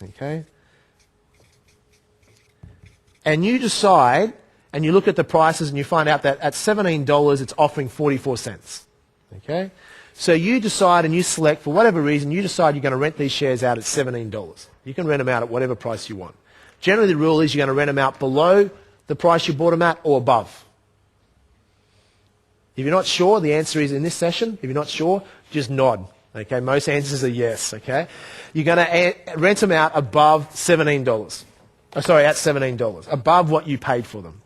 Okay? And you decide, and you look at the prices and you find out that at $17 it's offering 44 cents. Okay? So you decide and you select, for whatever reason, you decide you're going to rent these shares out at $17. You can rent them out at whatever price you want. Generally the rule is you're going to rent them out below the price you bought them at or above. If you're not sure, the answer is in this session. If you're not sure, just nod. Okay? Most answers are yes. Okay? You're going to rent them out above $17. At $17, above what you paid for them.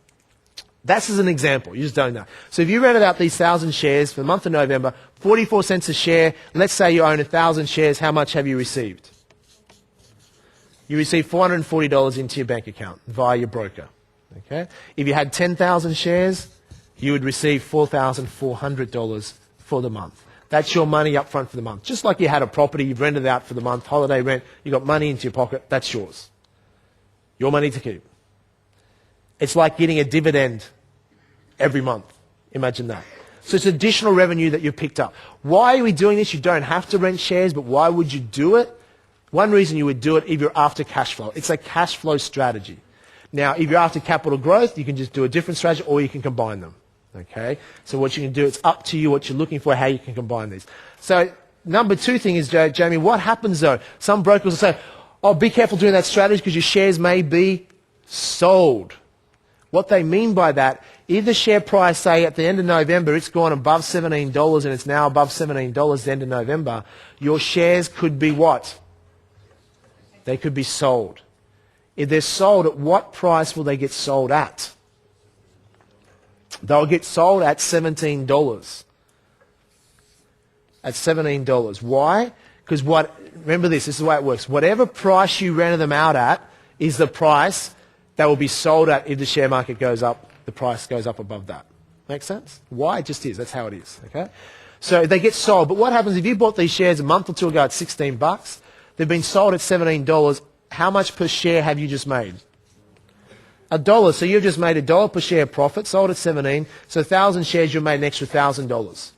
That's as an example. You just don't know. So if you rented out these 1,000 shares for the month of November, 44 cents a share, let's say you own 1,000 shares, how much have you received? You received $440 into your bank account via your broker. Okay? If you had 10,000 shares, you would receive $4,400 for the month. That's your money up front for the month. Just like you had a property, you've rented it out for the month, holiday rent, you got money into your pocket, that's yours. Your money to keep. It's like getting a dividend every month. Imagine that. So it's additional revenue that you've picked up. Why are we doing this? You don't have to rent shares, but why would you do it? One reason you would do it if you're after cash flow. It's a cash flow strategy. Now, if you're after capital growth, you can just do a different strategy or you can combine them. Okay? So what you can do, it's up to you what you're looking for, how you can combine these. So number two thing is, Jamie, what happens though? Some brokers will say, oh, be careful doing that strategy because your shares may be sold. What they mean by that, if the share price, say, at the end of November, it's gone above $17 and it's now above $17 at the end of November, your shares could be what? They could be sold. If they're sold, at what price will they get sold at? They'll get sold at $17. At $17. Why? Because remember this is the way it works. Whatever price you rented them out at is the price that will be sold at if the share market goes up, the price goes up above that. Make sense? Why? It just is. That's how it is. Okay? So they get sold. But what happens if you bought these shares a month or two ago at $16? They've been sold at $17. How much per share have you just made? $1. So you've just made $1 per share profit, sold at 17. So 1,000 shares, you've made an extra $1,000.